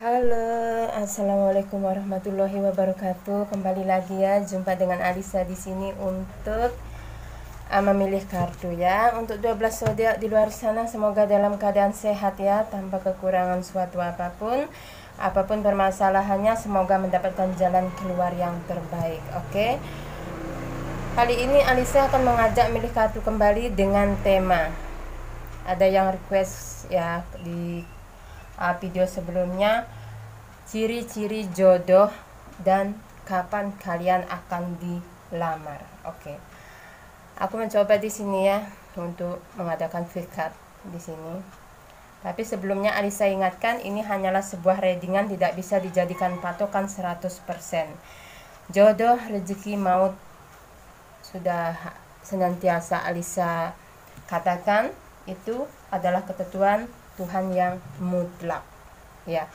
Halo, assalamualaikum warahmatullahi wabarakatuh. Kembali lagi ya, jumpa dengan Alisa di sini untuk memilih kartu ya. Untuk 12 zodiak di luar sana, semoga dalam keadaan sehat ya, tanpa kekurangan suatu apapun. Apapun permasalahannya, semoga mendapatkan jalan keluar yang terbaik. Oke. Kali ini Alisa akan mengajak milih kartu kembali dengan tema. Ada yang request ya di video sebelumnya, ciri-ciri jodoh dan kapan kalian akan dilamar. Oke. Aku mencoba di sini ya untuk mengadakan fikat di sini. Tapi sebelumnya Alisa ingatkan, ini hanyalah sebuah readingan, tidak bisa dijadikan patokan 100%. Jodoh, rezeki, maut sudah senantiasa Alisa katakan, itu adalah ketentuan Tuhan yang mutlak ya.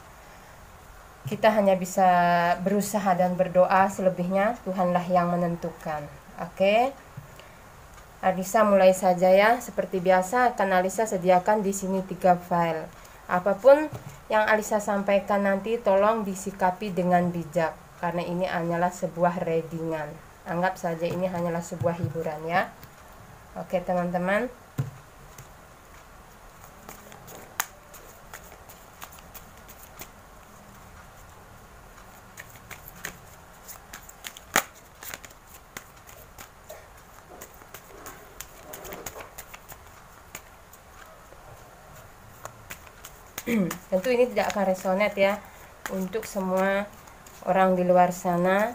Kita hanya bisa berusaha dan berdoa, selebihnya Tuhanlah yang menentukan. Oke. Alisa mulai saja ya. Seperti biasa akan Alisa sediakan di sini 3 file. Apapun yang Alisa sampaikan nanti tolong disikapi dengan bijak, karena ini hanyalah sebuah readingan. Anggap saja ini hanyalah sebuah hiburan ya. Oke teman-teman. Tentu ini tidak akan resonate ya untuk semua orang di luar sana.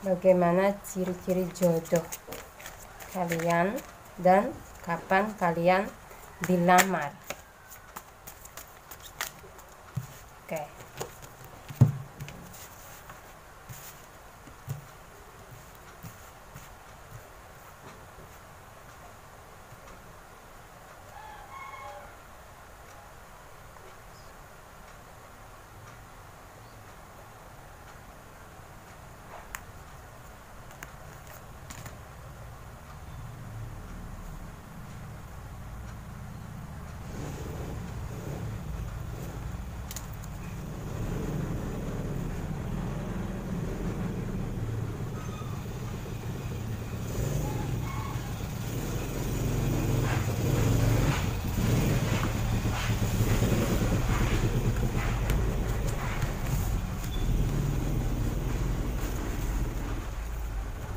Bagaimana ciri-ciri jodoh kalian dan kapan kalian dilamar. Oke.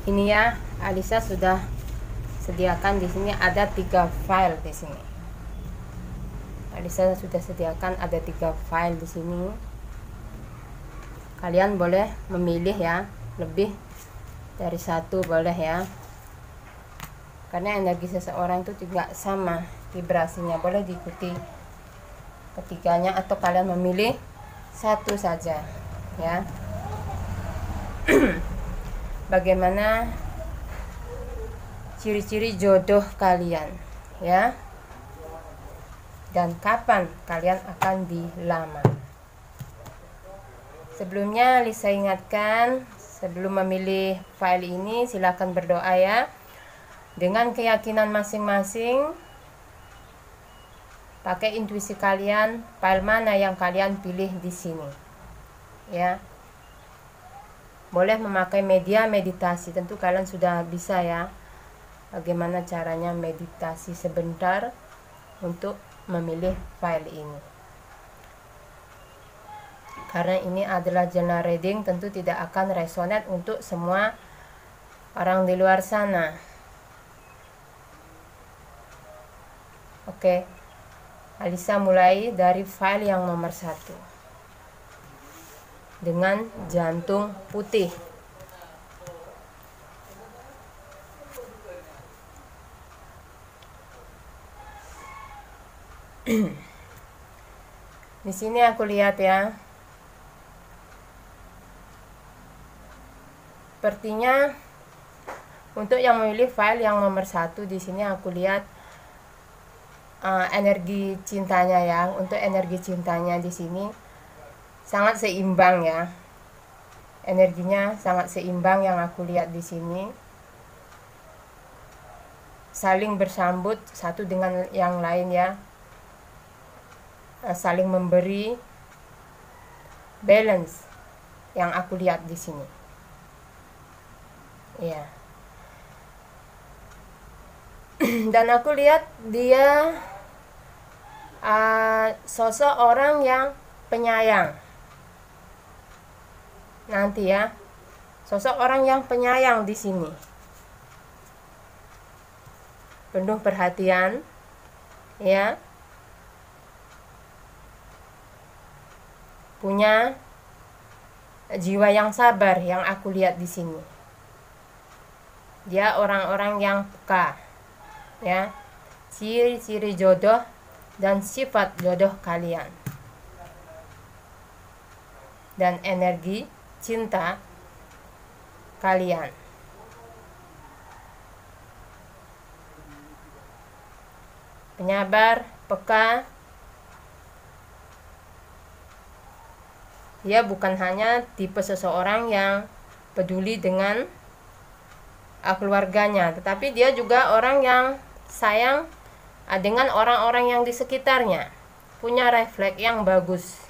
Ini ya, Alisa sudah sediakan di sini ada 3 file di sini. Alisa sudah sediakan ada 3 file di sini. Kalian boleh memilih ya, lebih dari satu boleh ya. Karena energi seseorang itu tidak sama vibrasinya, boleh diikuti ketiganya atau kalian memilih satu saja ya. Bagaimana ciri-ciri jodoh kalian ya, dan kapan kalian akan dilamar. Sebelumnya Lisa ingatkan, sebelum memilih file ini silakan berdoa ya, dengan keyakinan masing-masing. Pakai intuisi kalian, file mana yang kalian pilih di sini ya. Boleh memakai media meditasi, tentu kalian sudah bisa ya bagaimana caranya meditasi sebentar untuk memilih file ini. Karena ini adalah general reading, tentu tidak akan resonate untuk semua orang di luar sana. Oke, Alisa mulai dari file yang nomor 1 dengan jantung putih. Di sini aku lihat ya, sepertinya untuk yang memilih file yang nomor 1 di sini aku lihat energi cintanya ya. Untuk energi cintanya di sini sangat seimbang ya. Energinya sangat seimbang yang aku lihat di sini. Saling bersambut satu dengan yang lain ya. Saling memberi, balance yang aku lihat di sini. Ya. Dan aku lihat dia sosok orang yang penyayang. Nanti ya, sosok orang yang penyayang di sini. Penuh perhatian, ya. Punya jiwa yang sabar yang aku lihat di sini. Dia orang-orang yang peka, ya. Ciri-ciri jodoh dan sifat jodoh kalian. Dan energi cinta kalian. Penyabar, peka. Dia bukan hanya tipe seseorang yang peduli dengan keluarganya, tetapi dia juga orang yang sayang dengan orang-orang yang di sekitarnya. Punya refleks yang bagus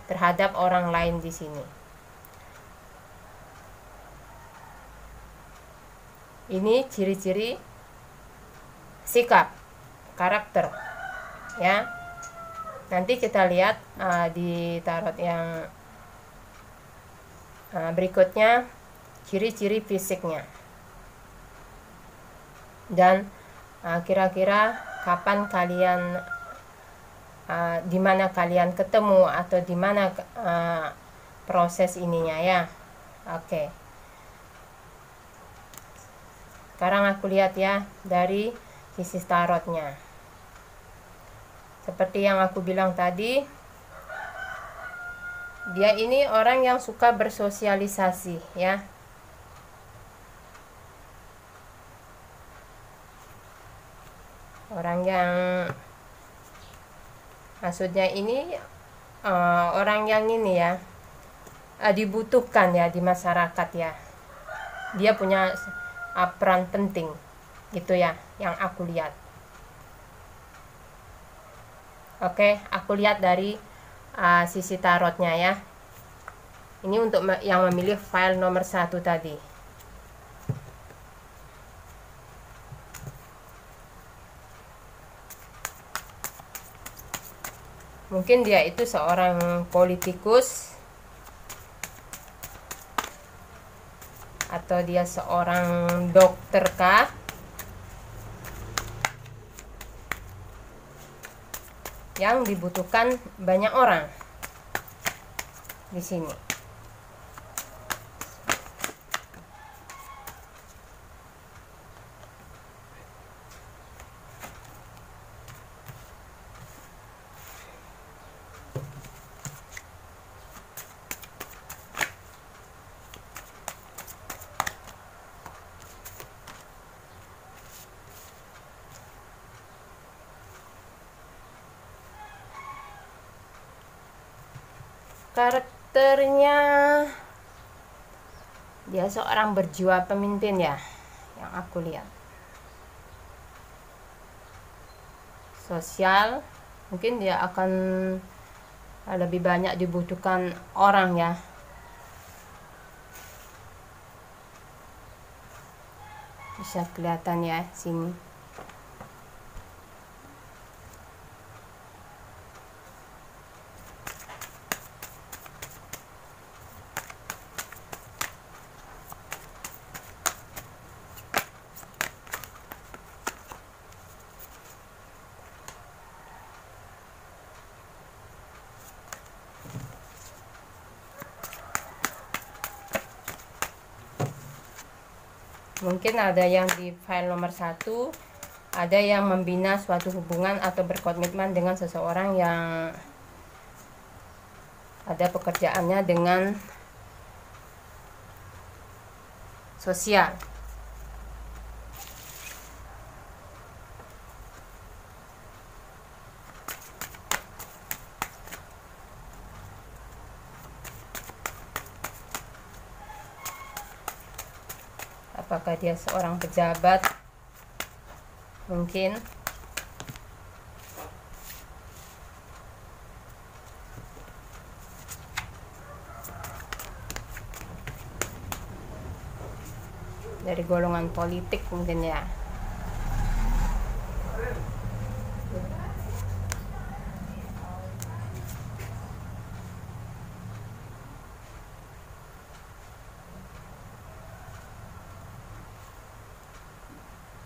terhadap orang lain di sini. Ini ciri-ciri sikap, karakter, ya. Nanti kita lihat di tarot yang berikutnya ciri-ciri fisiknya. Dan kira-kira kapan kalian, di mana kalian ketemu atau di mana proses ininya ya. Oke. Sekarang aku lihat ya dari sisi tarotnya. Seperti yang aku bilang tadi, dia ini orang yang suka bersosialisasi ya. Orang yang maksudnya ini orang yang ini ya, dibutuhkan ya di masyarakat ya. Dia punya peran penting gitu ya yang aku lihat. Oke, aku lihat dari sisi tarotnya ya. Ini untuk yang memilih file nomor 1 tadi. Mungkin dia itu seorang politikus, atau dia seorang dokter kah? Yang dibutuhkan banyak orang di sini. Karakternya dia seorang berjiwa pemimpin ya, yang aku lihat. Sosial, mungkin dia akan lebih banyak dibutuhkan orang ya. Bisa kelihatan ya sini. Mungkin ada yang di file nomor 1, ada yang membina suatu hubungan atau berkomitmen dengan seseorang yang ada pekerjaannya dengan sosial. Apakah dia seorang pejabat? Mungkin. Dari golongan politik mungkin ya.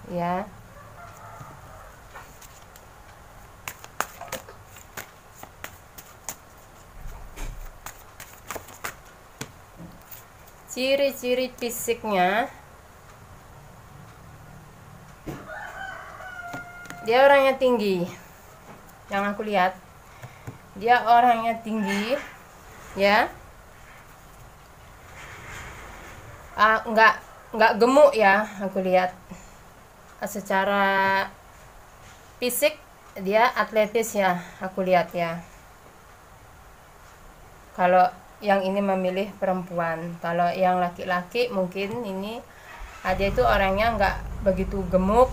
Ya. Ciri-ciri fisiknya, dia orangnya tinggi. Yang aku lihat, dia orangnya tinggi, ya. Nggak gemuk ya, aku lihat. Secara fisik dia atletis ya, aku lihat ya. Kalau yang ini memilih perempuan, kalau yang laki-laki mungkin ini dia itu orangnya nggak begitu gemuk,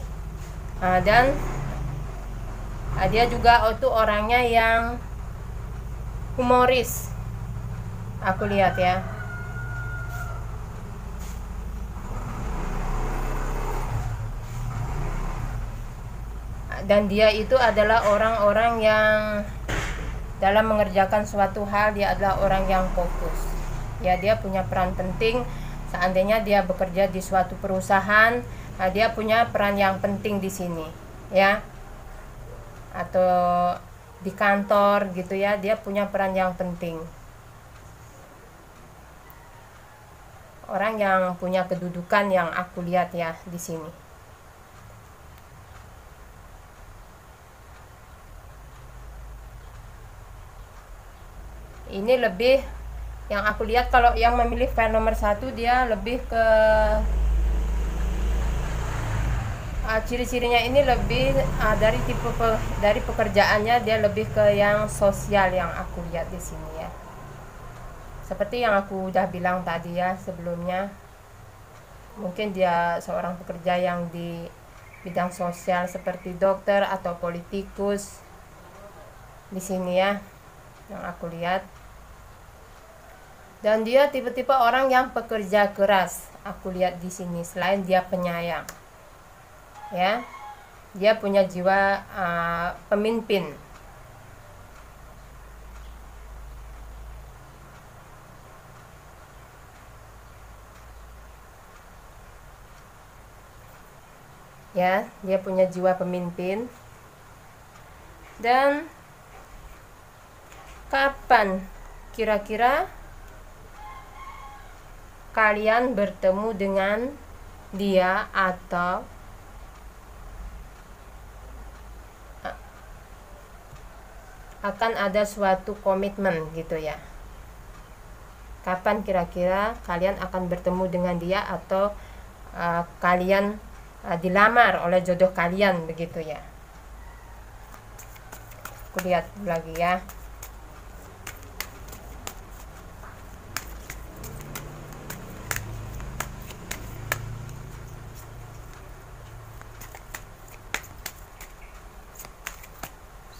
dan dia juga itu orangnya yang humoris, aku lihat ya. Dan dia itu adalah orang-orang yang dalam mengerjakan suatu hal dia adalah orang yang fokus. Ya, dia punya peran penting. Seandainya dia bekerja di suatu perusahaan, dia punya peran yang penting di sini, ya. Atau di kantor gitu ya, dia punya peran yang penting. Orang yang punya kedudukan yang aku lihat ya di sini. Ini lebih yang aku lihat, kalau yang memilih file nomor 1 dia lebih ke ciri-cirinya ini lebih dari tipe dari pekerjaannya, dia lebih ke yang sosial yang aku lihat di sini ya. Seperti yang aku udah bilang tadi ya sebelumnya, mungkin dia seorang pekerja yang di bidang sosial seperti dokter atau politikus di sini ya, yang aku lihat. Dan dia tipe-tipe orang yang pekerja keras, aku lihat di sini. Selain dia penyayang, ya, dia punya jiwa pemimpin. Ya, dia punya jiwa pemimpin. Dan kapan kira-kira kalian bertemu dengan dia atau akan ada suatu komitmen gitu ya? Kapan kira-kira kalian akan bertemu dengan dia atau kalian dilamar oleh jodoh kalian begitu ya? Aku lihat lagi ya.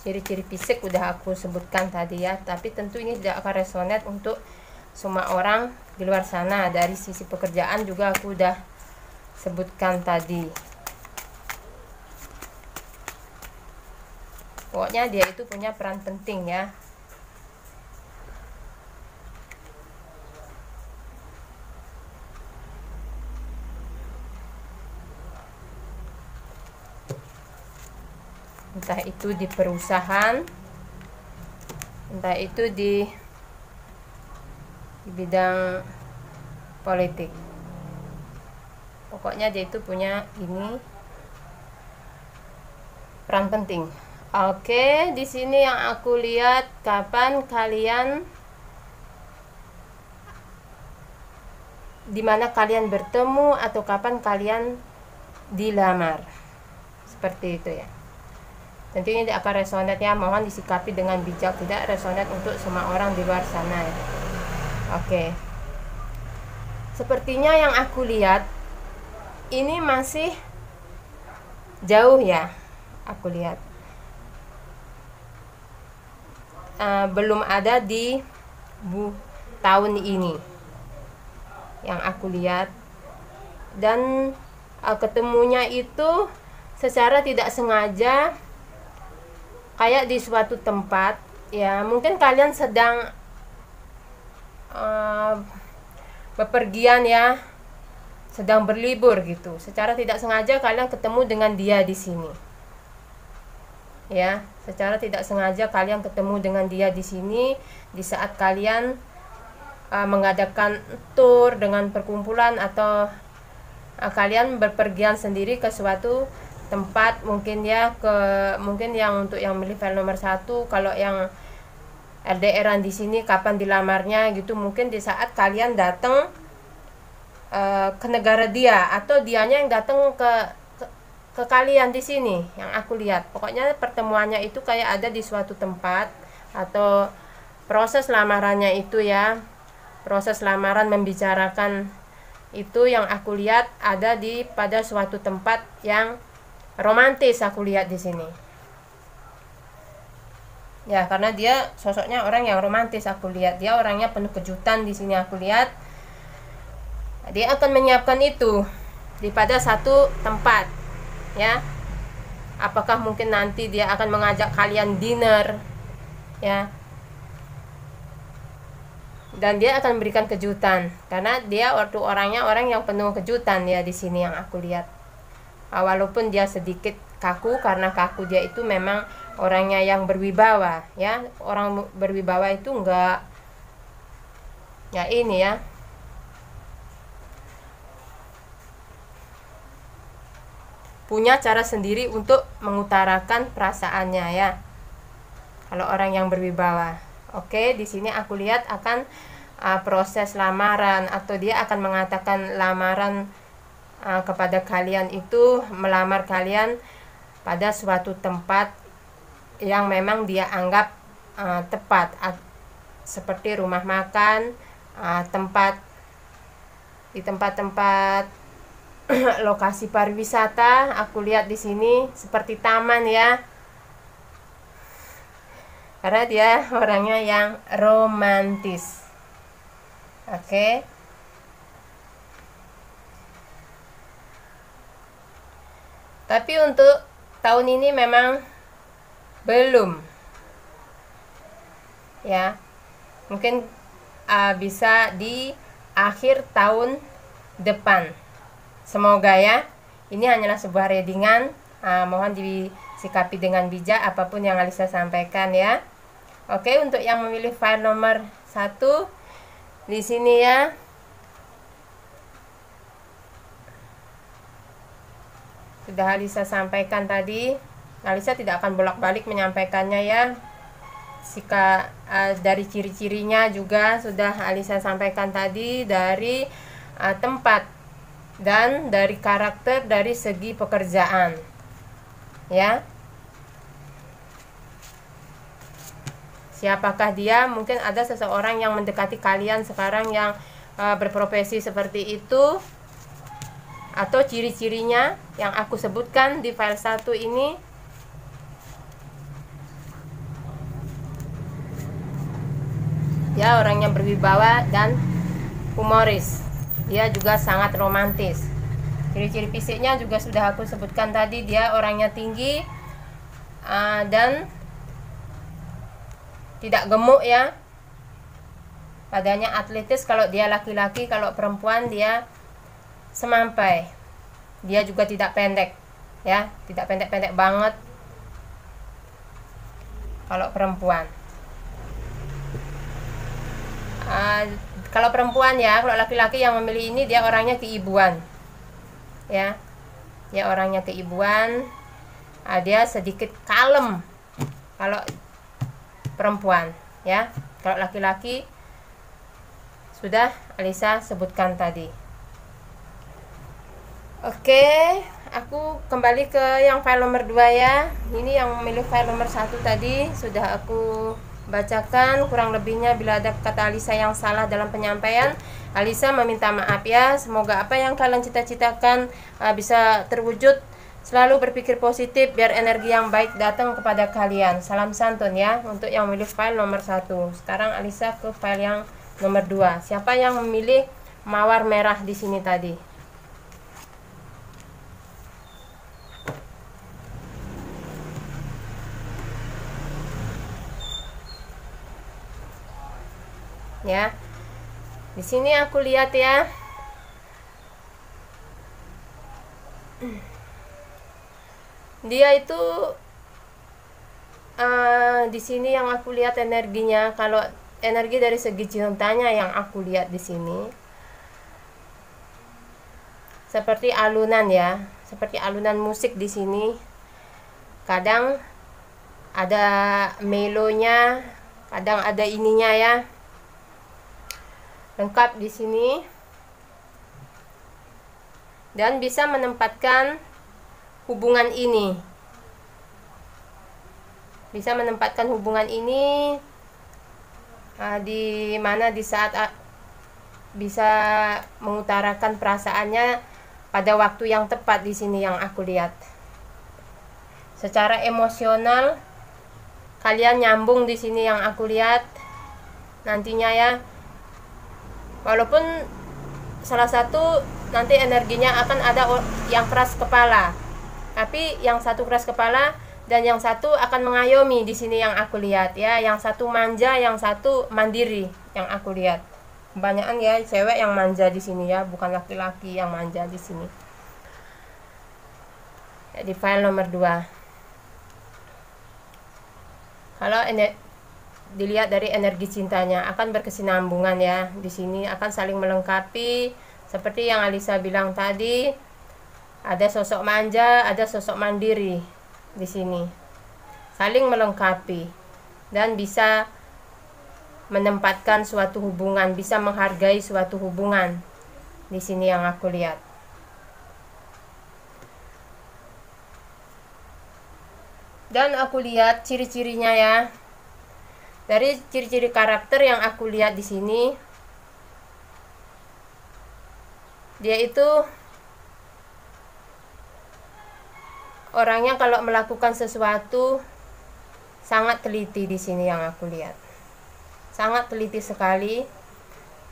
Ciri-ciri fisik udah aku sebutkan tadi ya, tapi tentu ini tidak akan resonate untuk semua orang di luar sana. Dari sisi pekerjaan juga aku udah sebutkan tadi. Pokoknya dia itu punya peran penting ya. Entah itu di perusahaan, entah itu di bidang politik. Pokoknya dia itu punya ini peran penting. Oke, di sini yang aku lihat, kapan kalian, dimana kalian bertemu atau kapan kalian dilamar, seperti itu ya. Tentunya tidak akan resonate ya, mohon disikapi dengan bijak, tidak resonate untuk semua orang di luar sana ya. Oke. Sepertinya yang aku lihat, ini masih jauh ya, aku lihat belum ada di tahun ini yang aku lihat. Dan ketemunya itu secara tidak sengaja, kayak di suatu tempat ya, mungkin kalian sedang bepergian ya, sedang berlibur gitu, secara tidak sengaja kalian ketemu dengan dia di sini ya, secara tidak sengaja kalian ketemu dengan dia di sini di saat kalian mengadakan tour dengan perkumpulan, atau kalian berpergian sendiri ke suatu tempat, mungkin ya, mungkin yang untuk yang milih file nomor 1, kalau yang LDRan di sini kapan dilamarnya gitu, mungkin di saat kalian datang ke negara dia, atau dianya yang datang ke kalian di sini yang aku lihat. Pokoknya pertemuannya itu kayak ada di suatu tempat, atau proses lamarannya itu ya, proses lamaran membicarakan itu yang aku lihat ada pada suatu tempat yang romantis, aku lihat di sini ya, karena dia sosoknya orang yang romantis, aku lihat dia orangnya penuh kejutan di sini, aku lihat dia akan menyiapkan itu pada satu tempat ya. Apakah mungkin nanti dia akan mengajak kalian dinner ya, dan dia akan memberikan kejutan, karena dia waktu orangnya orang yang penuh kejutan ya di sini yang aku lihat. Walaupun dia sedikit kaku, karena kaku dia itu memang orangnya yang berwibawa ya. Orang berwibawa itu enggak ya, ini ya, punya cara sendiri untuk mengutarakan perasaannya ya, kalau orang yang berwibawa. Oke, di sini aku lihat akan proses lamaran, atau dia akan mengatakan lamaran kepada kalian itu, melamar kalian pada suatu tempat yang memang dia anggap tepat, seperti rumah makan, di tempat-tempat lokasi pariwisata. Aku lihat di sini seperti taman ya, karena dia orangnya yang romantis. Oke. Tapi untuk tahun ini memang belum ya, mungkin bisa di akhir tahun depan. Semoga ya. Ini hanyalah sebuah readingan, mohon disikapi dengan bijak apapun yang Alisa sampaikan ya. Oke, untuk yang memilih file nomor 1 di sini ya, sudah Alisa sampaikan tadi. Alisa tidak akan bolak-balik menyampaikannya ya. Dari ciri-cirinya juga sudah Alisa sampaikan tadi, dari tempat dan dari karakter, dari segi pekerjaan ya. Siapakah dia? Mungkin ada seseorang yang mendekati kalian sekarang yang berprofesi seperti itu, atau ciri-cirinya yang aku sebutkan di file 1 ini. Ya, orangnya berwibawa dan humoris. Dia juga sangat romantis. Ciri-ciri fisiknya juga sudah aku sebutkan tadi. Dia orangnya tinggi dan tidak gemuk ya. Badannya atletis kalau dia laki-laki, kalau perempuan dia semampai. Dia juga tidak pendek ya, tidak pendek-pendek banget kalau perempuan. Kalau perempuan ya, kalau laki-laki yang memilih ini dia orangnya keibuan ya, dia orangnya keibuan. Dia sedikit kalem kalau perempuan ya. Kalau laki-laki sudah Alisa sebutkan tadi. Oke, aku kembali ke yang file nomor 2 ya. Ini yang memilih file nomor 1 tadi sudah aku bacakan kurang lebihnya. Bila ada kata Alisa yang salah dalam penyampaian, Alisa meminta maaf ya. Semoga apa yang kalian cita-citakan bisa terwujud. Selalu berpikir positif biar energi yang baik datang kepada kalian. Salam santun ya untuk yang memilih file nomor 1. Sekarang Alisa ke file yang nomor 2. Siapa yang memilih mawar merah di sini tadi? Ya. Di sini aku lihat ya. Dia itu di sini yang aku lihat energinya, kalau energi dari segi cintanya yang aku lihat di sini seperti alunan ya, seperti alunan musik di sini. Kadang ada melonya, kadang ada ininya ya. Lengkap di sini. Dan bisa menempatkan hubungan ini. Bisa menempatkan hubungan ini di mana di saat bisa mengutarakan perasaannya pada waktu yang tepat di sini yang aku lihat. Secara emosional kalian nyambung di sini yang aku lihat nantinya ya. Walaupun salah satu nanti energinya akan ada yang keras kepala, tapi yang satu keras kepala dan yang satu akan mengayomi di sini yang aku lihat ya. Yang satu manja, yang satu mandiri yang aku lihat. Kebanyakan ya cewek yang manja di sini ya, bukan laki-laki yang manja di sini. Ya, di file nomor 2. Kalau dilihat dari energi cintanya akan berkesinambungan ya. Di sini akan saling melengkapi seperti yang Alisa bilang tadi. Ada sosok manja, ada sosok mandiri di sini. Saling melengkapi dan bisa menempatkan suatu hubungan, bisa menghargai suatu hubungan. Di sini yang aku lihat. Dan aku lihat ciri-cirinya ya. Dari ciri-ciri karakter yang aku lihat di sini, dia itu orangnya kalau melakukan sesuatu sangat teliti di sini yang aku lihat. Sangat teliti sekali.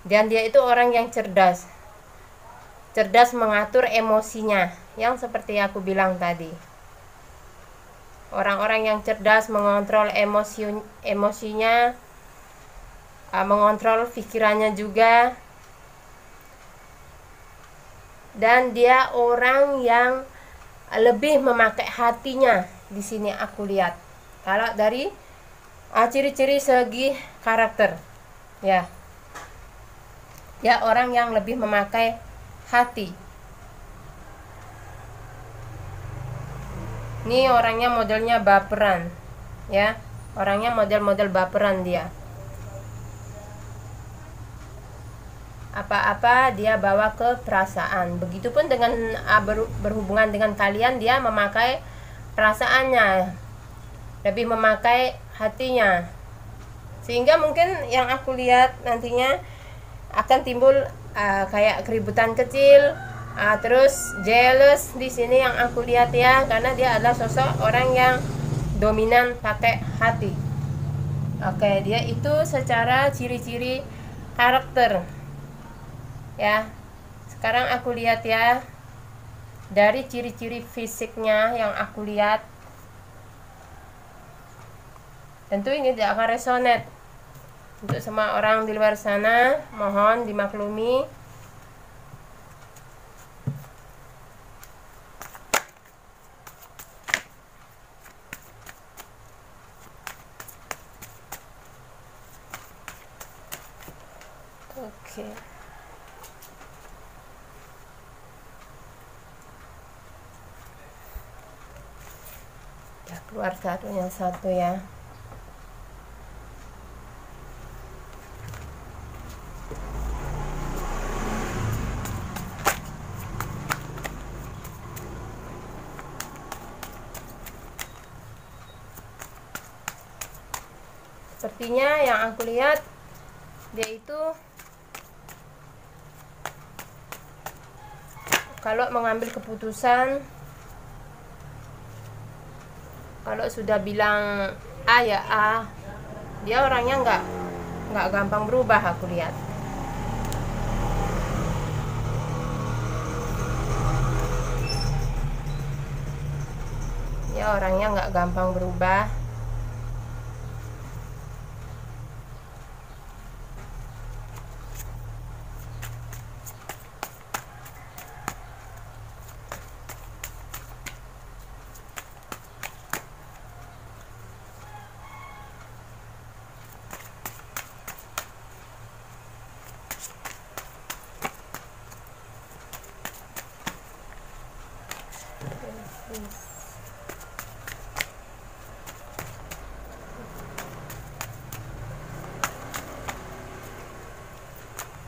Dan dia itu orang yang cerdas. Cerdas mengatur emosinya, yang seperti aku bilang tadi. Orang-orang yang cerdas mengontrol emosinya, mengontrol pikirannya juga. Dan dia orang yang lebih memakai hatinya di sini aku lihat. Kalau dari ciri-ciri segi karakter, ya, dia orang yang lebih memakai hati. Ini orangnya modelnya baperan, ya, orangnya model-model baperan dia. Apa-apa dia bawa ke perasaan. Begitupun dengan berhubungan dengan kalian, dia memakai perasaannya, lebih memakai hatinya. Sehingga mungkin yang aku lihat nantinya akan timbul kayak keributan kecil, terus jealous di sini yang aku lihat ya, karena dia adalah sosok orang yang dominan pakai hati. Oke, dia itu secara ciri-ciri karakter. Ya, sekarang aku lihat ya dari ciri-ciri fisiknya yang aku lihat. Tentu ini tidak akan resonate untuk semua orang di luar sana, mohon dimaklumi. Oke. Ya, keluar satunya satu ya. sepertinya yang aku lihat dia itu kalau mengambil keputusan, kalau sudah bilang A ya A, dia orangnya nggak gampang berubah aku lihat. Dia orangnya nggak gampang berubah.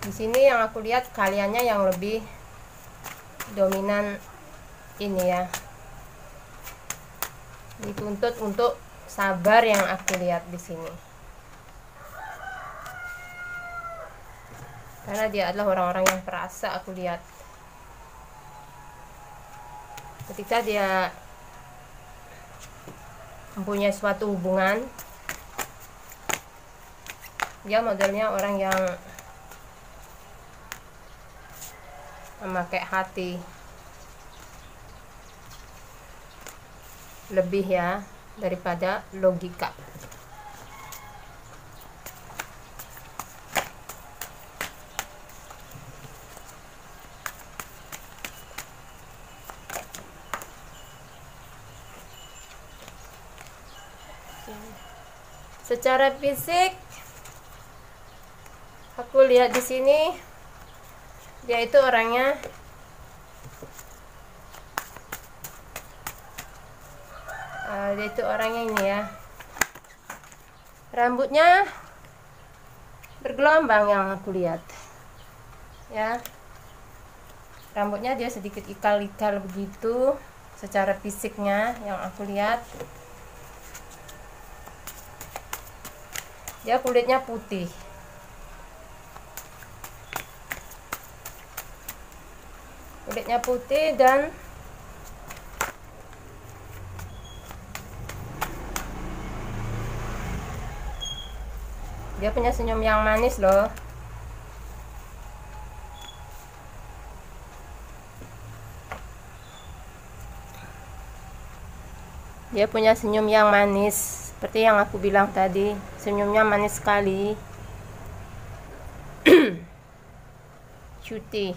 Di sini yang aku lihat kaliannya yang lebih dominan ini ya, dituntut untuk sabar yang aku lihat di sini, karena dia adalah orang-orang yang perasa. Aku lihat ketika dia mempunyai suatu hubungan, dia modelnya orang yang memakai hati lebih ya daripada logika. Secara fisik aku lihat di sini dia itu orangnya ini ya, rambutnya bergelombang yang aku lihat ya, rambutnya dia sedikit ikal-ikal begitu secara fisiknya yang aku lihat. Dia kulitnya putih, dan dia punya senyum yang manis loh. Dia punya senyum yang manis, seperti yang aku bilang tadi, senyumnya manis sekali. Cutie.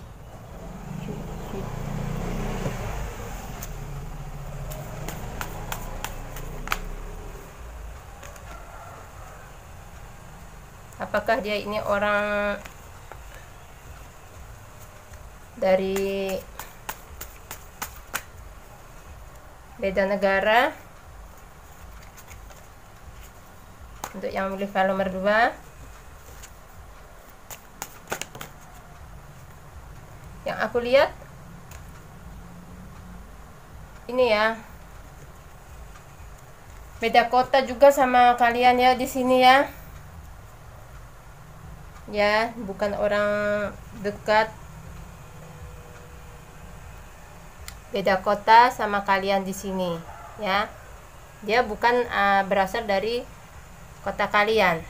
Apakah dia ini orang dari beda negara? Untuk yang memilih file nomor 2, yang aku lihat ini ya, beda kota juga sama kalian ya di sini ya. Ya, bukan orang dekat, beda kota sama kalian di sini ya. Dia bukan berasal dari kota kalian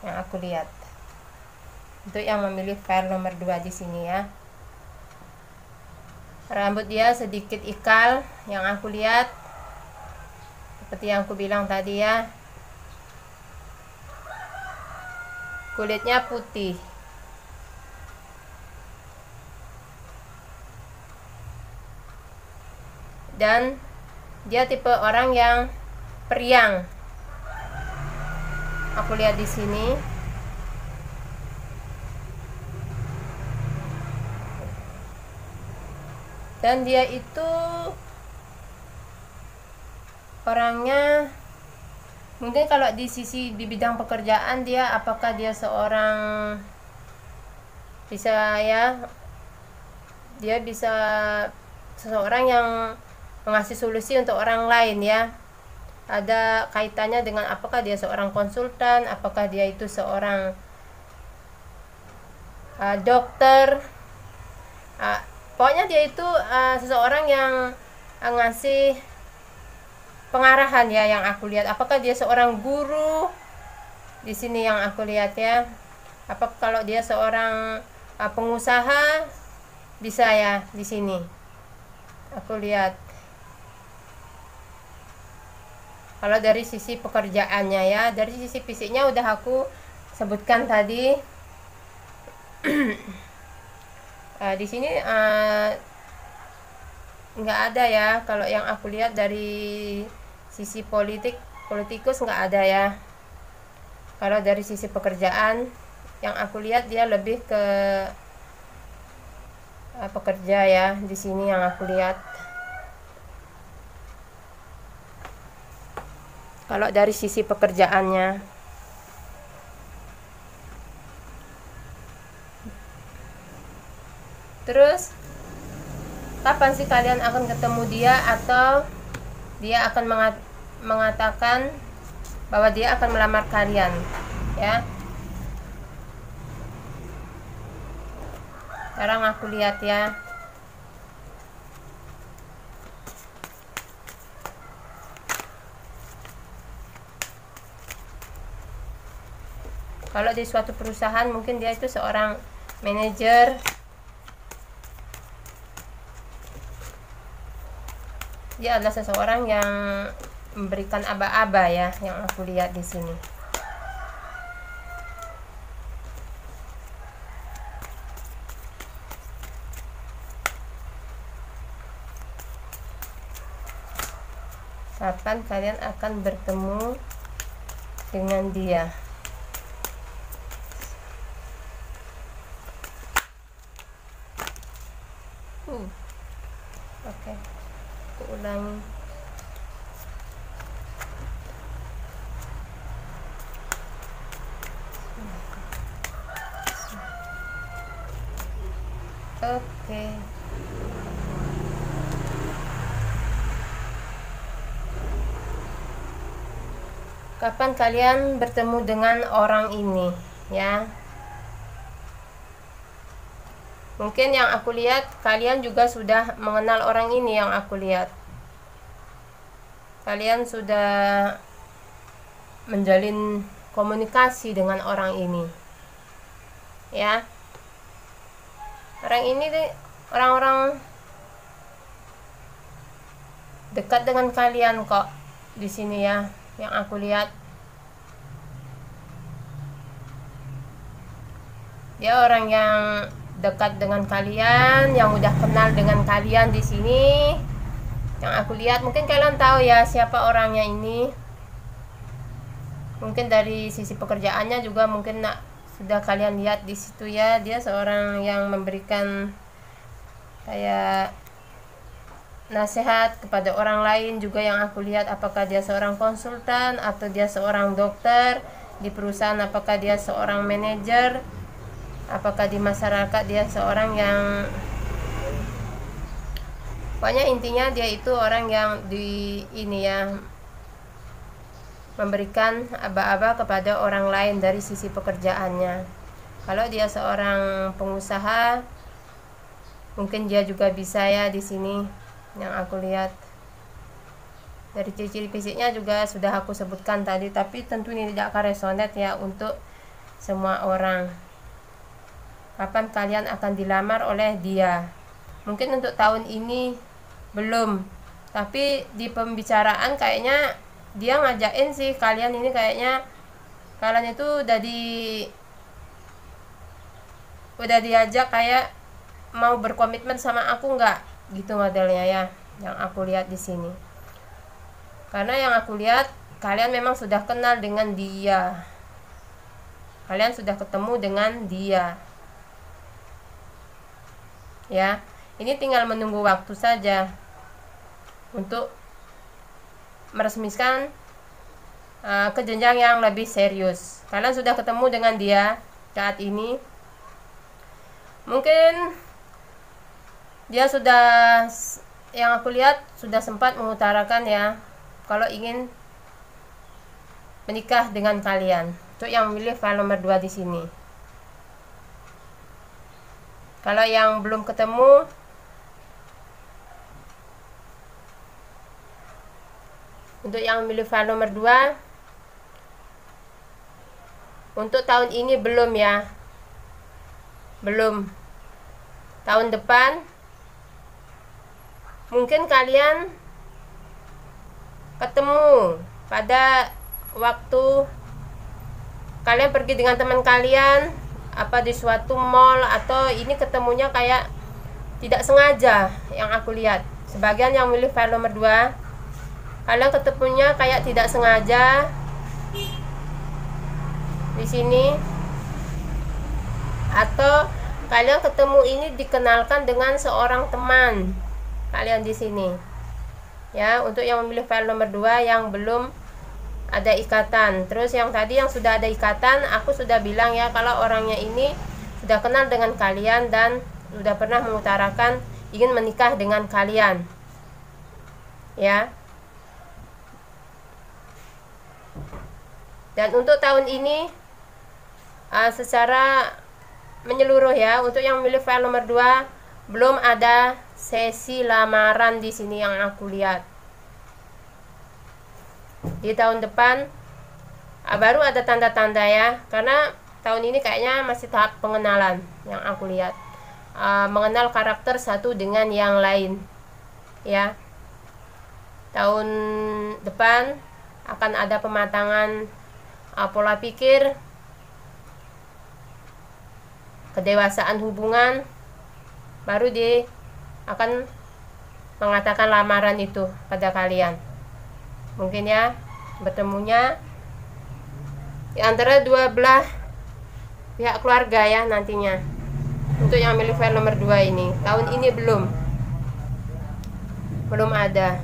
yang aku lihat. Untuk yang memilih file nomor 2 di sini ya, rambut dia sedikit ikal yang aku lihat, seperti yang aku bilang tadi ya. Kulitnya putih, dan dia tipe orang yang periang. Aku lihat di sini. Dan dia itu orangnya mungkin kalau di sisi di bidang pekerjaan dia, apakah dia seorang bisa ya, dia bisa seseorang yang mengasih solusi untuk orang lain ya. ada kaitannya dengan apakah dia seorang konsultan, apakah dia itu seorang dokter. Pokoknya dia itu seseorang yang ngasih pengarahan ya, yang aku lihat. Apakah dia seorang guru di sini yang aku lihat ya. Apa kalau dia seorang pengusaha, bisa ya di sini aku lihat. Kalau dari sisi pekerjaannya ya, dari sisi fisiknya udah aku sebutkan tadi. Di sini nggak ada ya. Kalau yang aku lihat dari sisi politikus nggak ada ya. Kalau dari sisi pekerjaan yang aku lihat dia lebih ke pekerja ya, di sini yang aku lihat. Kalau dari sisi pekerjaannya. Terus kapan sih kalian akan ketemu dia, atau dia akan mengatakan bahwa dia akan melamar kalian ya. Sekarang aku lihat ya. Kalau di suatu perusahaan mungkin dia itu seorang manajer. Dia adalah seseorang yang memberikan aba-aba ya, yang aku lihat di sini. Kapan kalian akan bertemu dengan dia? Oke. Aku ulangi. Oke. Kapan kalian bertemu dengan orang ini ya? Mungkin yang aku lihat kalian juga sudah mengenal orang ini, yang aku lihat. Kalian sudah menjalin komunikasi dengan orang ini. Ya. Orang ini orang-orang dekat dengan kalian kok di sini ya, yang aku lihat. Dia orang yang dekat dengan kalian, yang udah kenal dengan kalian di sini. Yang aku lihat, mungkin kalian tahu ya siapa orangnya ini. Mungkin dari sisi pekerjaannya juga mungkin sudah kalian lihat di situ ya. Dia seorang yang memberikan kayak nasihat kepada orang lain juga, yang aku lihat. Apakah dia seorang konsultan atau dia seorang dokter di perusahaan, apakah dia seorang manajer, apakah di masyarakat dia seorang yang, pokoknya intinya dia itu orang yang di ini ya, memberikan aba-aba kepada orang lain dari sisi pekerjaannya. Kalau dia seorang pengusaha, mungkin dia juga bisa ya di sini yang aku lihat. Dari ciri-ciri fisiknya juga sudah aku sebutkan tadi, tapi tentu ini tidak akan resonate ya untuk semua orang. Kapan kalian akan dilamar oleh dia? Mungkin untuk tahun ini belum, tapi di pembicaraan kayaknya dia ngajakin sih kalian ini, kayaknya kalian itu udah diajak kayak mau berkomitmen sama aku nggak, gitu modelnya ya, yang aku lihat di sini. Karena yang aku lihat kalian memang sudah kenal dengan dia, kalian sudah ketemu dengan dia ya. Ini tinggal menunggu waktu saja untuk meresmikan ke jenjang yang lebih serius. Kalian sudah ketemu dengan dia saat ini. Mungkin dia sudah, yang aku lihat sudah sempat mengutarakan ya, kalau ingin menikah dengan kalian. Untuk yang memilih file nomor 2 di sini. Kalau yang belum ketemu, untuk yang memilih file nomor 2, untuk tahun ini belum ya. Belum. Tahun depan mungkin kalian ketemu pada waktu kalian pergi dengan teman kalian apa di suatu mall, atau ini ketemunya kayak tidak sengaja. Yang aku lihat sebagian yang milih file nomor 2, kalian ketemunya kayak tidak sengaja di sini, atau kalian ketemu ini dikenalkan dengan seorang teman kalian di sini ya. Untuk yang memilih file nomor 2 yang belum ada ikatan. Terus yang tadi yang sudah ada ikatan, aku sudah bilang ya, kalau orangnya ini sudah kenal dengan kalian dan sudah pernah mengutarakan ingin menikah dengan kalian ya. Dan untuk tahun ini secara menyeluruh ya, untuk yang memilih file nomor 2 belum ada sesi lamaran di sini yang aku lihat. Di tahun depan baru ada tanda-tanda ya, karena tahun ini kayaknya masih tahap pengenalan yang aku lihat, mengenal karakter satu dengan yang lain ya. Tahun depan akan ada pematangan pola pikir, kedewasaan hubungan, baru dia akan mengatakan lamaran itu pada kalian. Mungkin ya bertemunya di antara dua belah pihak keluarga ya nantinya. Untuk yang milih file nomor 2 ini tahun ini belum ada.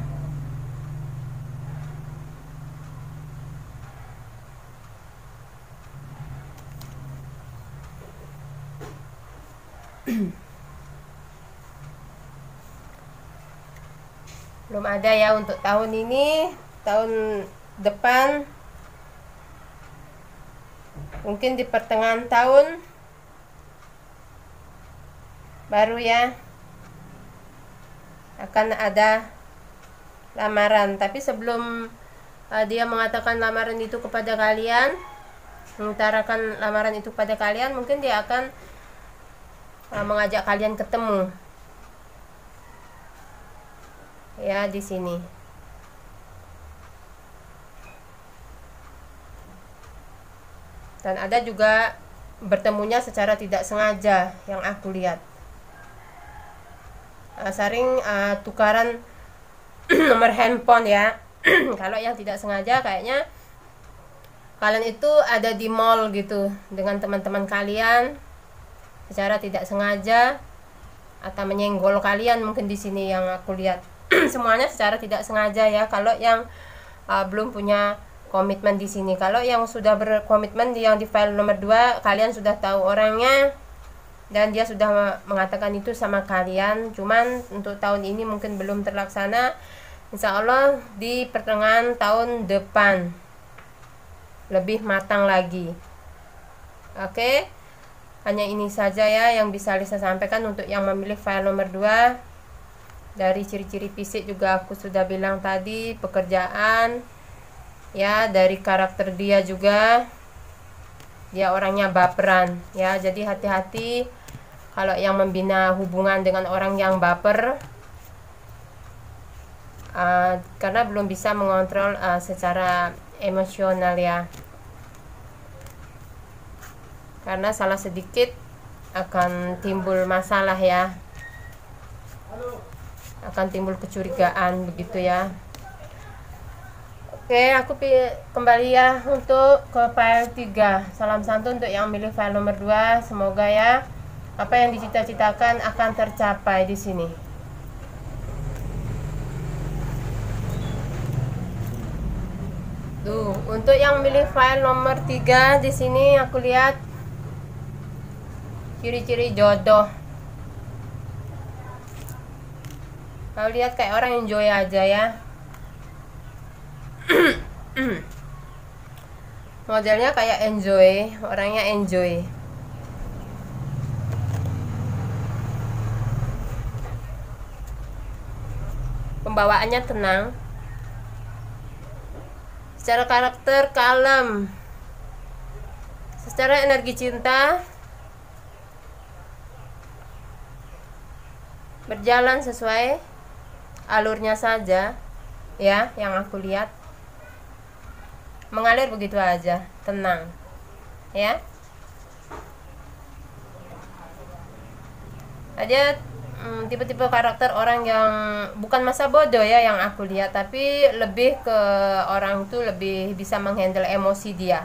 Belum ada ya untuk tahun ini. Tahun depan mungkin di pertengahan tahun baru ya akan ada lamaran. Tapi sebelum dia mengatakan lamaran itu kepada kalian, mengutarakan lamaran itu pada kalian, mungkin dia akan mengajak kalian ketemu ya di sini. Dan ada juga bertemunya secara tidak sengaja yang aku lihat. Sering tukaran nomor handphone ya. Kalau yang tidak sengaja kayaknya kalian itu ada di mall gitu dengan teman-teman kalian secara tidak sengaja, atau menyenggol kalian mungkin di sini yang aku lihat. Semuanya secara tidak sengaja ya. Kalau yang belum punya komitmen di sini. Kalau yang sudah berkomitmen yang di file nomor 2, kalian sudah tahu orangnya dan dia sudah mengatakan itu sama kalian. Cuman untuk tahun ini mungkin belum terlaksana. Insya Allah di pertengahan tahun depan lebih matang lagi. Oke, hanya ini saja ya yang bisa Lisa sampaikan untuk yang memilih file nomor 2. Dari ciri-ciri fisik juga aku sudah bilang tadi, pekerjaan ya, dari karakter dia juga, dia orangnya baperan ya. Jadi hati-hati kalau yang membina hubungan dengan orang yang baper, karena belum bisa mengontrol secara emosional ya. Karena salah sedikit akan timbul masalah ya, akan timbul kecurigaan begitu ya. Oke, aku kembali ya untuk ke file 3. Salam santun untuk yang milih file nomor 2. Semoga ya apa yang dicita-citakan akan tercapai di sini. Tuh, untuk yang milih file nomor 3 di sini aku lihat ciri-ciri jodoh. Kalau lihat kayak orang enjoy aja ya. Modelnya kayak enjoy, orangnya enjoy. Pembawaannya tenang. Secara karakter kalem. Secara energi cinta berjalan sesuai alurnya saja ya, yang aku lihat. Mengalir begitu aja, tenang ya. Aja tipe-tipe karakter orang yang bukan masa bodoh ya yang aku lihat, tapi lebih ke orang itu lebih bisa menghandle emosi dia.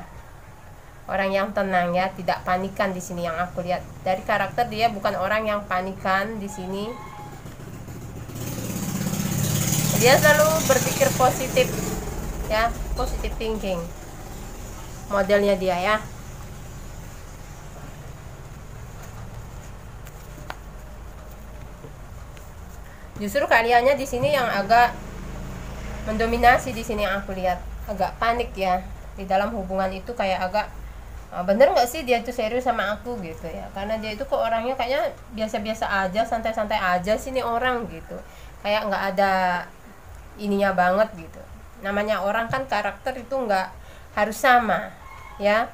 Orang yang tenang ya, tidak panikan di sini yang aku lihat. Dari karakter dia bukan orang yang panikan di sini. Dia selalu berpikir positif ya, positive thinking. Modelnya dia ya. Justru kaliannya di sini yang agak mendominasi di sini yang aku lihat, agak panik ya di dalam hubungan itu, kayak agak bener nggak sih dia tuh serius sama aku gitu ya, karena dia itu kok orangnya kayaknya biasa-biasa aja, santai-santai aja sih nih orang gitu, kayak nggak ada ininya banget gitu. Namanya orang kan karakter itu nggak harus sama ya.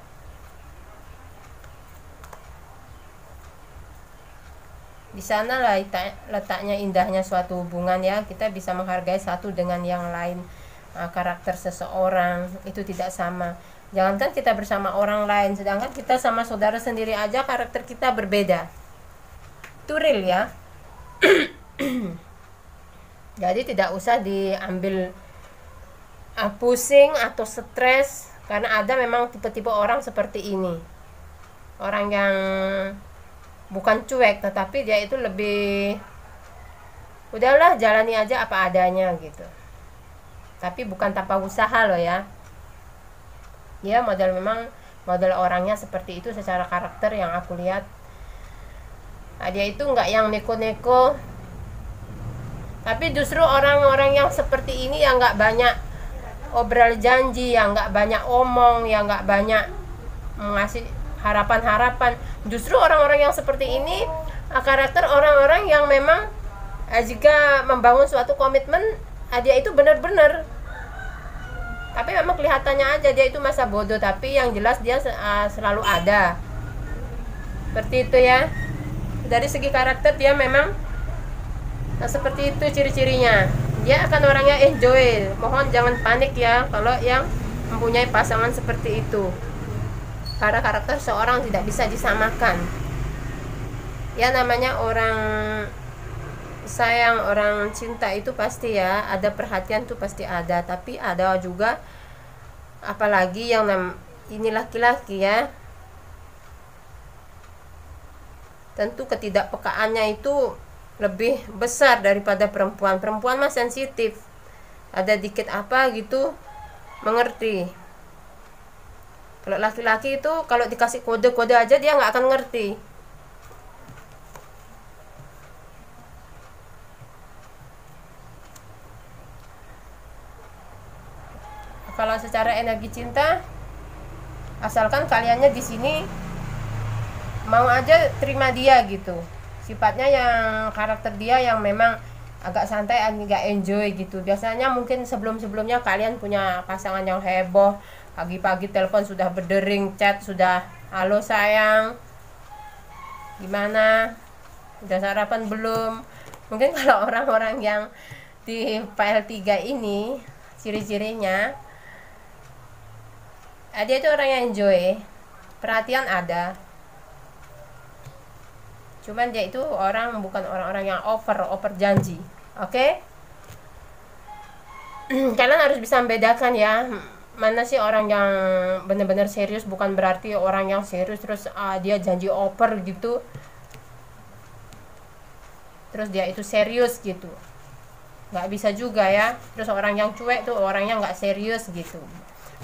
Di sana lah letaknya indahnya suatu hubungan ya, kita bisa menghargai satu dengan yang lain. Karakter seseorang itu tidak sama. Jangankan kita bersama orang lain, sedangkan kita sama saudara sendiri aja karakter kita berbeda. Itu real ya. Jadi tidak usah diambil pusing atau stres, karena ada memang tipe-tipe orang seperti ini. Orang yang bukan cuek, tetapi dia itu lebih udahlah jalani aja apa adanya gitu. Tapi bukan tanpa usaha loh ya. Dia memang model orangnya seperti itu secara karakter yang aku lihat. Dia itu nggak yang neko-neko. Tapi justru orang-orang yang seperti ini yang nggak banyak obrol janji, yang nggak banyak omong, yang nggak banyak mengasih harapan-harapan. Justru orang-orang yang seperti ini karakter orang-orang yang memang jika membangun suatu komitmen dia itu benar-benar, tapi memang kelihatannya aja dia itu masa bodoh, tapi yang jelas dia selalu ada seperti itu ya. Dari segi karakter dia memang seperti itu ciri-cirinya. Dia akan orangnya enjoy. Mohon jangan panik ya kalau yang mempunyai pasangan seperti itu, karena karakter seorang tidak bisa disamakan ya. Namanya orang sayang, orang cinta itu pasti ya ada perhatian tuh pasti ada, tapi ada juga apalagi yang ini laki-laki ya, tentu ketidakpekaannya itu lebih besar daripada perempuan. Perempuan mah sensitif, ada dikit apa gitu mengerti. Kalau laki-laki itu kalau dikasih kode-kode aja dia nggak akan ngerti. Kalau secara energi cinta, asalkan kaliannya di sini mau aja terima dia gitu. Sifatnya yang karakter dia yang memang agak santai, agak enjoy gitu. Biasanya mungkin sebelum-sebelumnya kalian punya pasangan yang heboh, pagi-pagi telepon sudah berdering, chat sudah halo sayang gimana, udah sarapan belum. Mungkin kalau orang-orang yang di file 3 ini ciri-cirinya dia itu orang yang enjoy, perhatian ada, cuman dia itu orang bukan orang-orang yang over janji. Oke? Kalian harus bisa membedakan ya, mana sih orang yang benar-benar serius, bukan berarti orang yang serius terus dia janji over gitu, terus dia itu serius gitu, nggak bisa juga ya. Terus orang yang cuek tuh orangnya nggak serius gitu,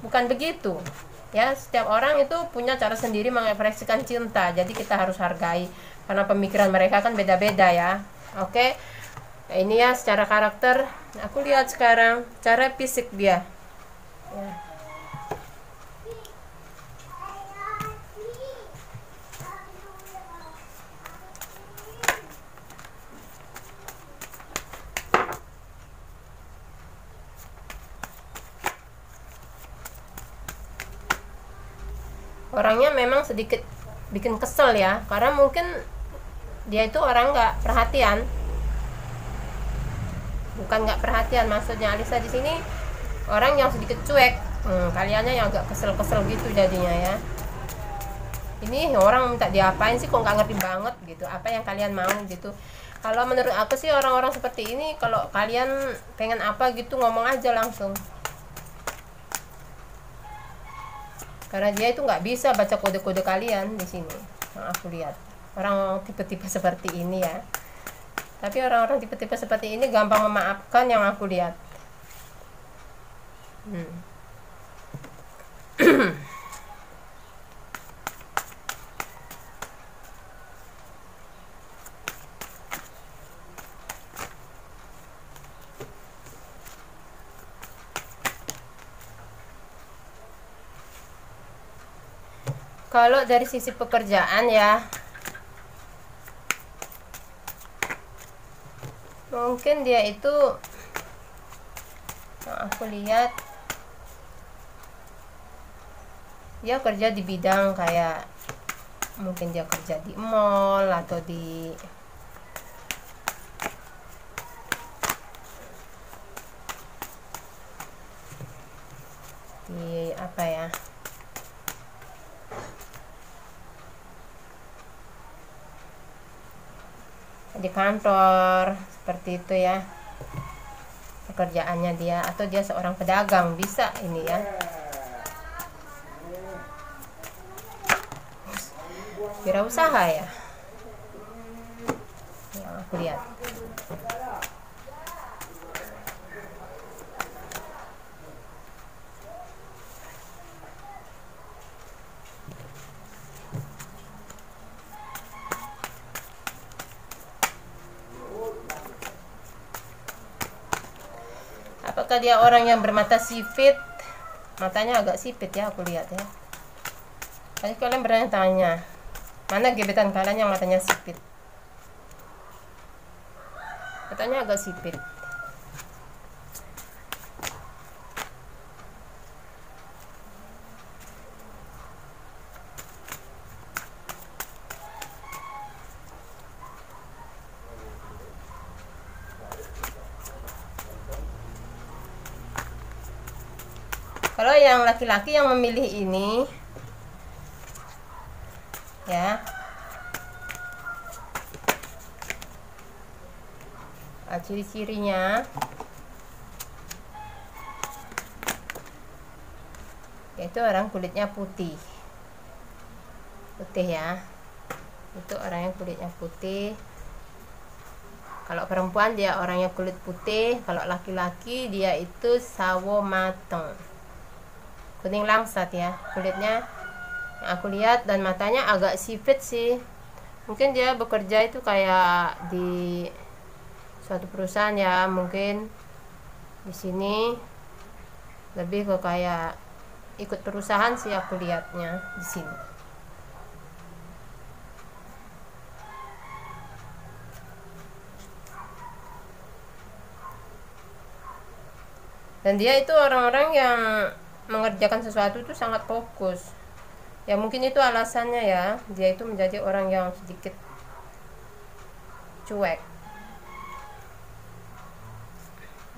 bukan begitu ya. Setiap orang itu punya cara sendiri mengekspresikan cinta, jadi kita harus hargai karena pemikiran mereka kan beda-beda ya. Oke, nah, ini ya secara karakter. Aku lihat sekarang cara fisik dia ya. orangnya memang sedikit bikin kesel ya, karena mungkin dia itu orang nggak perhatian. Bukan nggak perhatian, maksudnya Alisa di sini orang yang sedikit cuek. Kaliannya yang agak kesel-kesel gitu jadinya ya. Ini orang minta diapain sih, kok nggak ngerti banget gitu apa yang kalian mau gitu. Kalau menurut aku sih orang-orang seperti ini, kalau kalian pengen apa gitu ngomong aja langsung. Karena dia itu nggak bisa baca kode-kode kalian di sini. Yang aku lihat orang tipe-tipe seperti ini ya. Tapi orang-orang tipe-tipe seperti ini gampang memaafkan yang aku lihat. Kalau dari sisi pekerjaan ya, mungkin dia itu, aku lihat dia kerja di bidang kayak, mungkin dia kerja di mall atau di apa ya, di kantor seperti itu ya pekerjaannya dia, atau dia seorang pedagang, bisa ini ya, wirausaha ya yang aku lihat. Apakah dia orang yang bermata sipit? Matanya agak sipit ya aku lihat ya. Tadi kalian bertanya, mana gebetan kalian yang matanya sipit? Matanya agak sipit. Kalau yang laki-laki yang memilih ini ya, ciri-cirinya yaitu orang kulitnya putih ya, itu orang yang kulitnya putih. Kalau perempuan dia orang yang kulit putih, kalau laki-laki dia itu sawo mateng, kuning langsat ya kulitnya yang aku lihat, dan matanya agak sipit sih. Mungkin dia bekerja itu kayak di suatu perusahaan ya, mungkin di sini lebih ke kayak ikut perusahaan sih aku lihatnya di sini. Dan dia itu orang-orang yang mengerjakan sesuatu itu sangat fokus. Ya mungkin itu alasannya ya, dia itu menjadi orang yang sedikit cuek.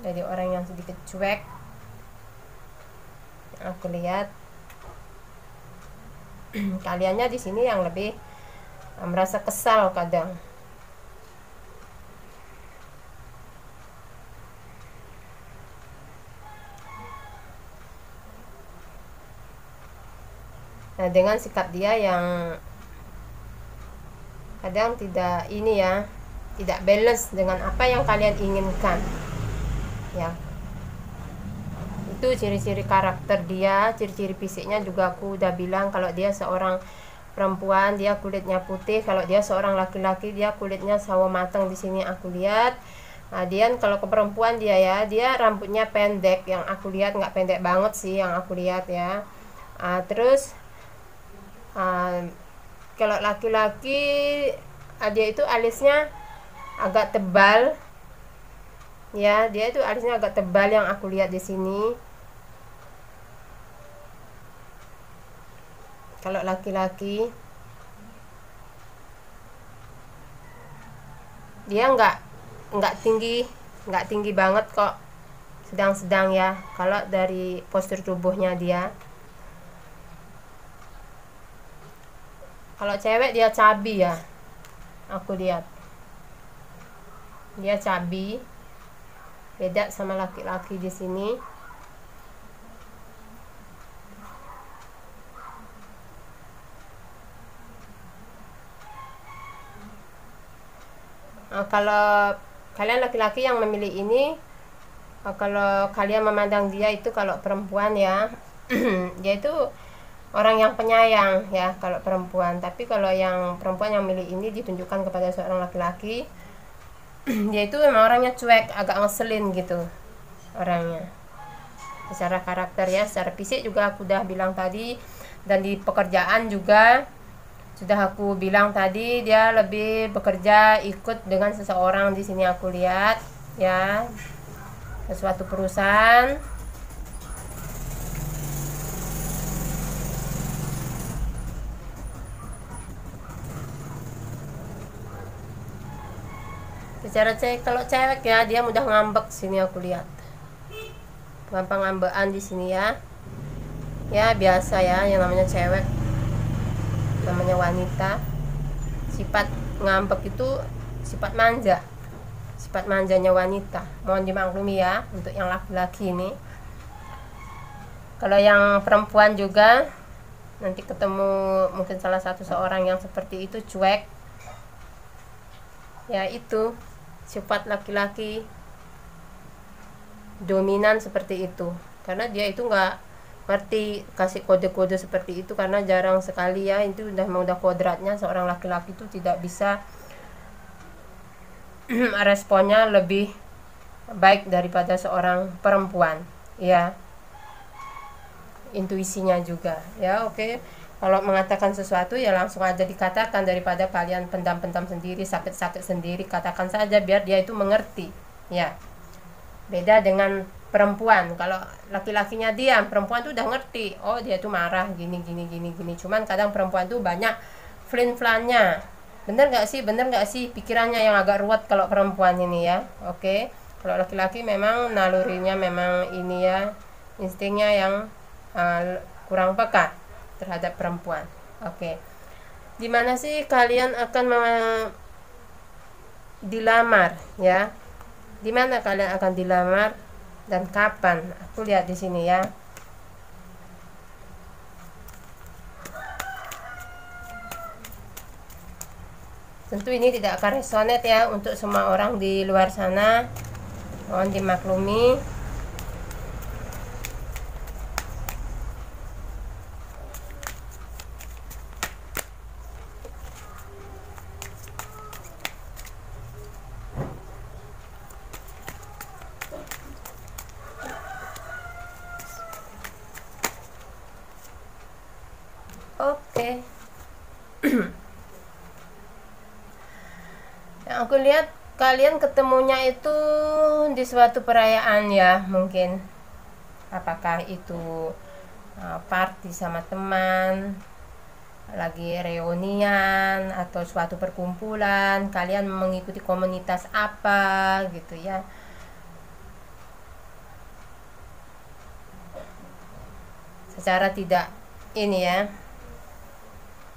Jadi orang yang sedikit cuek yang aku lihat. Kaliannya di sini yang lebih merasa kesal kadang. Nah, dengan sikap dia yang kadang tidak ini ya, tidak balance dengan apa yang kalian inginkan ya. Itu ciri-ciri karakter dia, ciri-ciri fisiknya juga aku udah bilang. Kalau dia seorang perempuan dia kulitnya putih, kalau dia seorang laki-laki dia kulitnya sawo matang di sini aku lihat. Nah, dia kalau ke perempuan dia ya, dia rambutnya pendek, yang aku lihat nggak pendek banget sih yang aku lihat ya. Terus kalau laki-laki dia itu alisnya agak tebal ya, dia itu alisnya agak tebal yang aku lihat di sini. Kalau laki-laki dia nggak tinggi banget kok, sedang-sedang ya. Kalau dari postur tubuhnya dia. Kalau cewek dia cabi ya, aku lihat dia cabi, beda sama laki-laki di sini. Kalau kalian laki-laki yang memilih ini, kalau kalian memandang dia itu, kalau perempuan ya dia itu orang yang penyayang ya kalau perempuan. Tapi kalau yang perempuan yang milih ini ditunjukkan kepada seorang laki-laki, dia itu memang orangnya cuek, agak ngeselin gitu orangnya secara karakter ya. Secara fisik juga aku udah bilang tadi, dan di pekerjaan juga sudah aku bilang tadi, dia lebih bekerja ikut dengan seseorang di sini aku lihat ya, sesuatu perusahaan. Secara kalau cewek ya, dia mudah ngambek sini aku lihat, gampang ngambekan di sini ya. Ya biasa ya, yang namanya cewek, namanya wanita, sifat ngambek itu sifat manja, sifat manjanya wanita. Mohon dimaklumi ya untuk yang laki-laki ini. Kalau yang perempuan juga nanti ketemu mungkin salah satu seorang yang seperti itu, cuek ya, itu sifat laki-laki dominan seperti itu. Karena dia itu nggak ngerti kasih kode-kode seperti itu, karena jarang sekali ya, itu udah kodratnya seorang laki-laki itu tidak bisa responnya lebih baik daripada seorang perempuan ya, intuisinya juga ya. Oke, kalau mengatakan sesuatu ya langsung aja dikatakan, daripada kalian pendam-pendam sendiri, sakit-sakit sendiri, katakan saja biar dia itu mengerti ya. Beda dengan perempuan, kalau laki-lakinya diam, perempuan tuh udah ngerti, oh dia tuh marah gini. Cuman kadang perempuan tuh banyak flin-flannya, bener nggak sih pikirannya yang agak ruwet kalau perempuan ini ya. Oke, kalau laki-laki memang nalurinya memang ini ya, instingnya yang kurang peka terhadap perempuan. Oke, dimana sih kalian akan dilamar ya? Dimana kalian akan dilamar dan kapan? Aku lihat di sini ya. Tentu ini tidak akan resonate ya untuk semua orang di luar sana, mohon dimaklumi. Oke. Yang aku lihat kalian ketemunya itu di suatu perayaan ya, mungkin apakah itu party sama teman, lagi reunian, atau suatu perkumpulan, kalian mengikuti komunitas apa gitu ya. Secara tidak ini ya,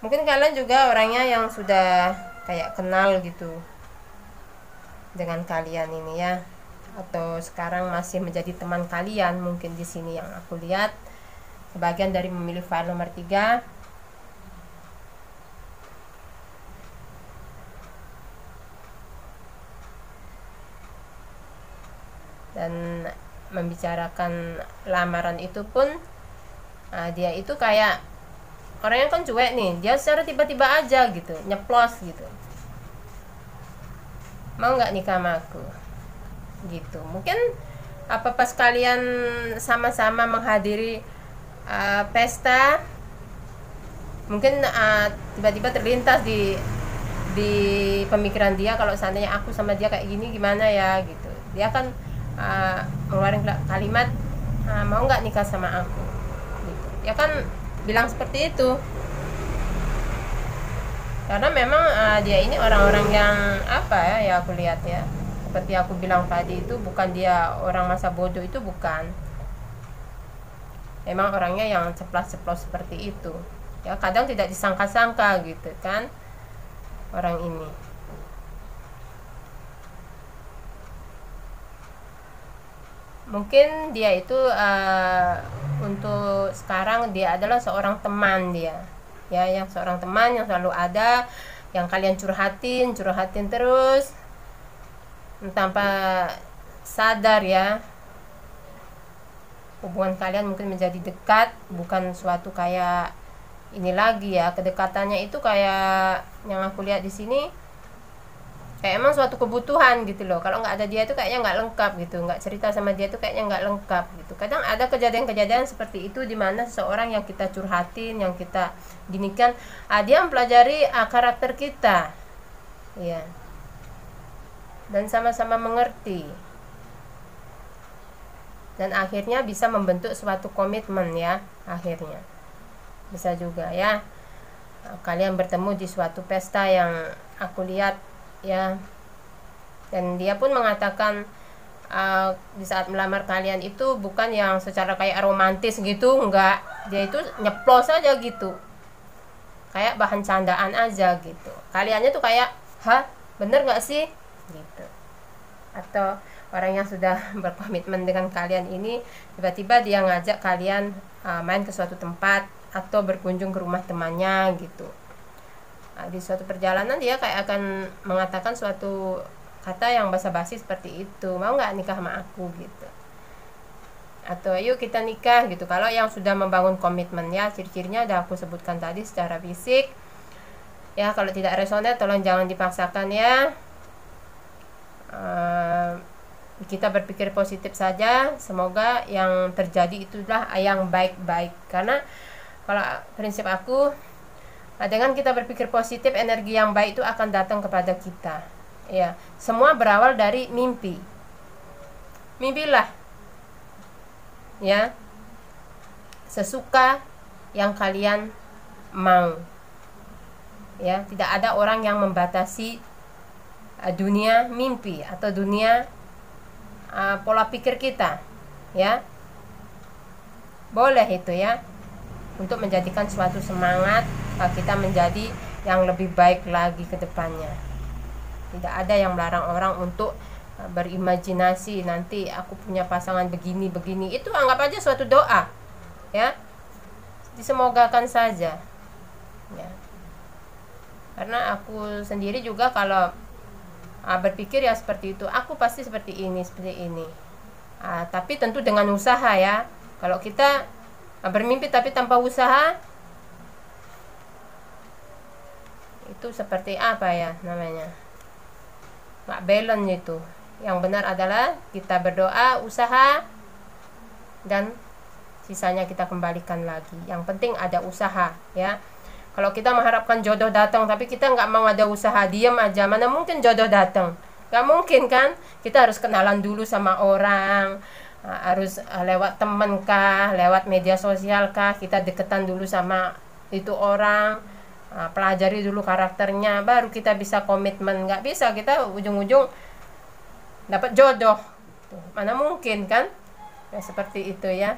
mungkin kalian juga orangnya yang sudah kayak kenal gitu dengan kalian ini ya, atau sekarang masih menjadi teman kalian mungkin di sini yang aku lihat. Sebagian dari memilih file nomor 3. Dan membicarakan lamaran itu pun dia itu kayak orangnya kan cuek nih, dia secara tiba-tiba aja gitu nyeplos gitu, mau nggak nikah sama aku gitu. Mungkin apa pas kalian sama-sama menghadiri pesta, mungkin tiba-tiba terlintas di pemikiran dia, kalau seandainya aku sama dia kayak gini gimana ya gitu. Dia kan mengeluarkan kalimat mau nggak nikah sama aku gitu. Dia kan bilang seperti itu Karena memang dia ini orang-orang yang apa ya aku lihat ya, seperti aku bilang tadi, itu bukan dia orang masa bodoh, itu bukan. Memang orangnya yang ceplas-ceplos seperti itu ya, kadang tidak disangka-sangka gitu kan orang ini. Mungkin dia itu untuk sekarang dia adalah seorang teman dia ya, yang seorang teman yang selalu ada, yang kalian curhatin terus tanpa sadar ya, hubungan kalian mungkin menjadi dekat, bukan suatu kayak ini lagi ya. Kedekatannya itu kayak yang aku lihat di sini kayak emang suatu kebutuhan gitu loh. Kalau nggak ada dia itu kayaknya nggak lengkap gitu, nggak cerita sama dia itu kayaknya nggak lengkap gitu. Kadang ada kejadian-kejadian seperti itu di mana seseorang yang kita curhatin, yang kita ginikan, dia mempelajari karakter kita ya, dan sama-sama mengerti, dan akhirnya bisa membentuk suatu komitmen ya. Akhirnya bisa juga ya kalian bertemu di suatu pesta yang aku lihat ya, dan dia pun mengatakan di saat melamar kalian itu bukan yang secara kayak romantis gitu, enggak, dia itu nyeplos aja gitu, kayak bahan candaan aja gitu. Kaliannya tuh kayak, hah bener nggak sih gitu. Atau orang yang sudah berkomitmen dengan kalian ini tiba-tiba dia ngajak kalian main ke suatu tempat atau berkunjung ke rumah temannya gitu. Di suatu perjalanan dia kayak akan mengatakan suatu kata yang basa-basi seperti itu, mau nggak nikah sama aku gitu, atau yuk kita nikah gitu. Kalau yang sudah membangun komitmen ya, ciri-cirinya udah aku sebutkan tadi secara fisik ya. Kalau tidak resonan tolong jangan dipaksakan ya. Kita berpikir positif saja, semoga yang terjadi itulah yang baik-baik. Karena kalau prinsip aku, dengan kita berpikir positif, energi yang baik itu akan datang kepada kita ya. Semua berawal dari mimpi. Mimpilah ya sesuka yang kalian mau ya. Tidak ada orang yang membatasi dunia mimpi atau dunia pola pikir kita ya. Boleh itu ya, untuk menjadikan suatu semangat kita menjadi yang lebih baik lagi ke depannya. Tidak ada yang melarang orang untuk berimajinasi, nanti aku punya pasangan begini-begini. Itu anggap aja suatu doa ya, disemogakan saja ya. Karena aku sendiri juga kalau berpikir ya seperti itu, aku pasti seperti ini. Tapi tentu dengan usaha ya. Kalau kita bermimpi tapi tanpa usaha, itu seperti apa ya namanya, nggak balance itu. Yang benar adalah kita berdoa, usaha, dan sisanya kita kembalikan lagi. Yang penting ada usaha ya. Kalau kita mengharapkan jodoh datang tapi kita nggak mau ada usaha, diam aja, mana mungkin jodoh datang? Nggak mungkin kan. Kita harus kenalan dulu sama orang, harus lewat temen kah, lewat media sosial kah, kita deketan dulu sama itu orang, pelajari dulu karakternya, baru kita bisa komitmen. Nggak bisa kita ujung-ujung dapat jodoh, mana mungkin kan ya, seperti itu ya.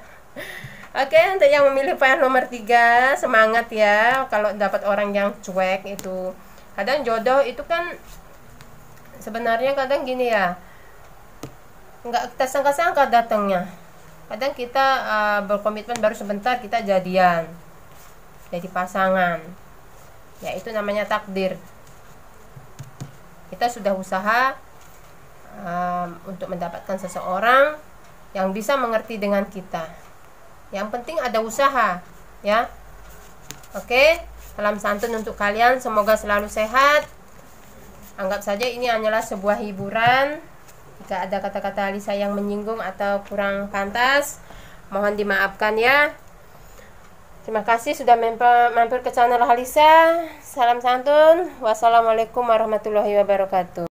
Oke, untuk yang memilih file nomor 3, semangat ya. Kalau dapat orang yang cuek itu, kadang jodoh itu kan sebenarnya kadang gini ya, nggak kita sangka-sangka datangnya. Kadang kita berkomitmen baru sebentar kita jadian, jadi pasangan ya, itu namanya takdir. Kita sudah usaha untuk mendapatkan seseorang yang bisa mengerti dengan kita. Yang penting ada usaha ya. Oke, salam santun untuk kalian, semoga selalu sehat. Anggap saja ini hanyalah sebuah hiburan. Jika ada kata-kata Alisa yang menyinggung atau kurang pantas, mohon dimaafkan ya. Terima kasih sudah mampir ke channel Alisa. Salam santun. Wassalamualaikum warahmatullahi wabarakatuh.